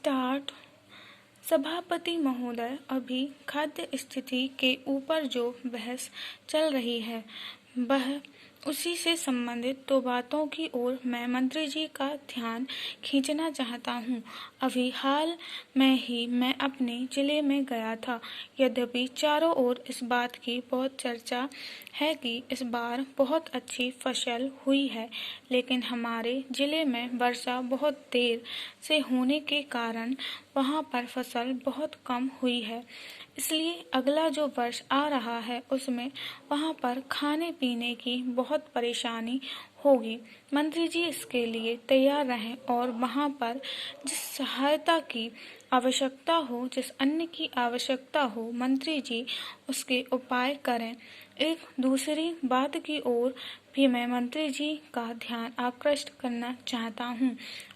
Start. सभापति महोदय, अभी खाद्य स्थिति के ऊपर जो बहस चल रही है वह उसी से संबंधित दो बातों की ओर मैं मंत्री जी का ध्यान खींचना चाहता हूँ। अभी हाल में ही मैं अपने जिले में गया था। यद्यपि चारों ओर इस बात की बहुत चर्चा है कि इस बार बहुत अच्छी फसल हुई है, लेकिन हमारे जिले में वर्षा बहुत देर से होने के कारण वहाँ पर फसल बहुत कम हुई है। इसलिए अगला जो वर्ष आ रहा है उसमें वहाँ पर खाने पीने की बहुत परेशानी होगी। मंत्री जी इसके लिए तैयार रहें और वहाँ पर जिस सहायता की आवश्यकता हो, जिस अन्न की आवश्यकता हो, मंत्री जी उसके उपाय करें। एक दूसरी बात की ओर भी मैं मंत्री जी का ध्यान आकृष्ट करना चाहता हूँ।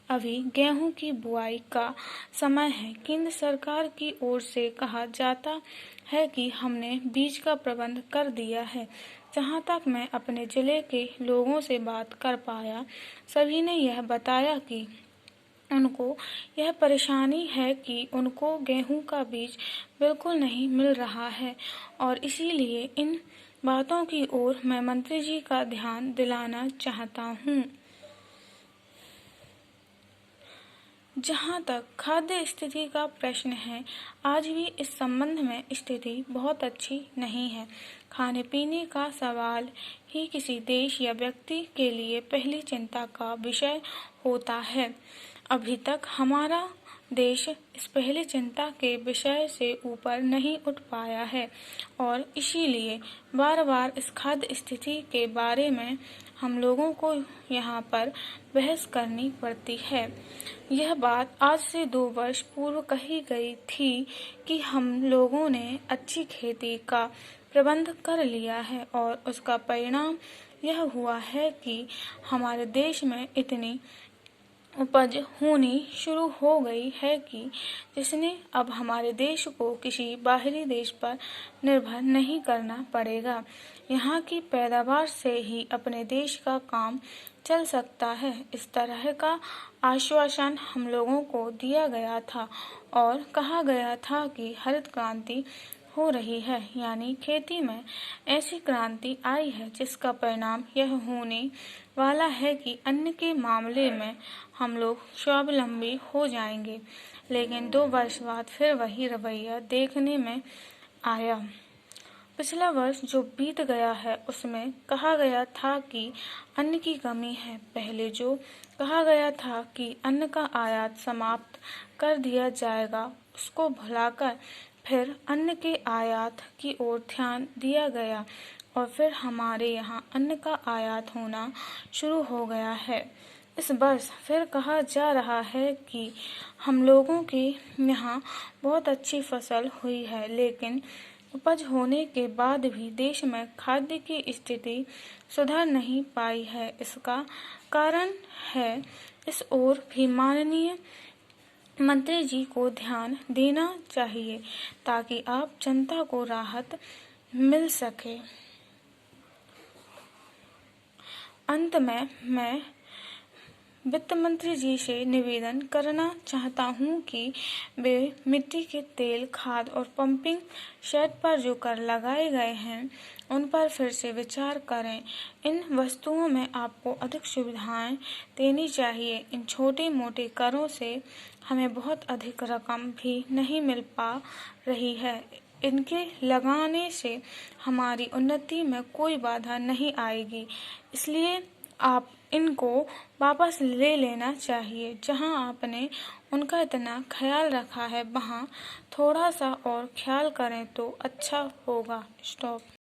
अभी गेहूं की बुआई का समय है। केंद्र सरकार की ओर से कहा जाता है कि हमने बीज का प्रबंध कर दिया है। जहां तक मैं अपने जिले के लोगों से बात कर पाया, सभी ने यह बताया कि उनको यह परेशानी है कि उनको गेहूं का बीज बिल्कुल नहीं मिल रहा है और इसीलिए इन बातों की ओर मैं मंत्री जी का ध्यान दिलाना चाहता हूँ। जहाँ तक खाद्य स्थिति का प्रश्न है, आज भी इस संबंध में स्थिति बहुत अच्छी नहीं है। खाने पीने का सवाल ही किसी देश या व्यक्ति के लिए पहली चिंता का विषय होता है। अभी तक हमारा देश इस पहली चिंता के विषय से ऊपर नहीं उठ पाया है और इसीलिए बार बार इस खाद्य स्थिति के बारे में हम लोगों को यहाँ पर बहस करनी पड़ती है। यह बात आज से 2 वर्ष पूर्व कही गई थी कि हम लोगों ने अच्छी खेती का प्रबंध कर लिया है और उसका परिणाम यह हुआ है कि हमारे देश में इतनी उपज होनी शुरू हो गई है कि जिसने अब हमारे देश को किसी बाहरी देश पर निर्भर नहीं करना पड़ेगा। यहाँ की पैदावार से ही अपने देश का काम चल सकता है। इस तरह का आश्वासन हम लोगों को दिया गया था और कहा गया था कि हरित क्रांति हो रही है, यानी खेती में ऐसी क्रांति आई है जिसका परिणाम यह होने वाला है कि अन्न के मामले में हम लोग स्वावलंबी हो जाएंगे। लेकिन 2 वर्ष बाद फिर वही रवैया देखने में आया। पिछला वर्ष जो बीत गया है उसमें कहा गया था कि अन्न की कमी है। पहले जो कहा गया था कि अन्न का आयात समाप्त कर दिया जाएगा, उसको भुलाकर फिर अन्न के आयात की ओर ध्यान दिया गया और फिर हमारे यहाँ अन्न का आयात होना शुरू हो गया है। इस वर्ष फिर कहा जा रहा है कि हम लोगों के यहाँ बहुत अच्छी फसल हुई है, लेकिन उपज होने के बाद भी देश में खाद्य की स्थिति सुधर नहीं पाई है। इसका कारण है इस ओर भी माननीय मंत्री जी को ध्यान देना चाहिए ताकि आप जनता को राहत मिल सके। अंत में मैं वित्त मंत्री जी से निवेदन करना चाहता हूं कि वे मिट्टी के तेल, खाद और पंपिंग सेट पर जो कर लगाए गए हैं उन पर फिर से विचार करें। इन वस्तुओं में आपको अधिक सुविधाएं देनी चाहिए। इन छोटे मोटे करों से हमें बहुत अधिक रकम भी नहीं मिल पा रही है। इनके लगाने से हमारी उन्नति में कोई बाधा नहीं आएगी, इसलिए आप इनको वापस ले लेना चाहिए। जहां आपने उनका इतना ख्याल रखा है वहां थोड़ा सा और ख्याल करें तो अच्छा होगा। स्टॉप।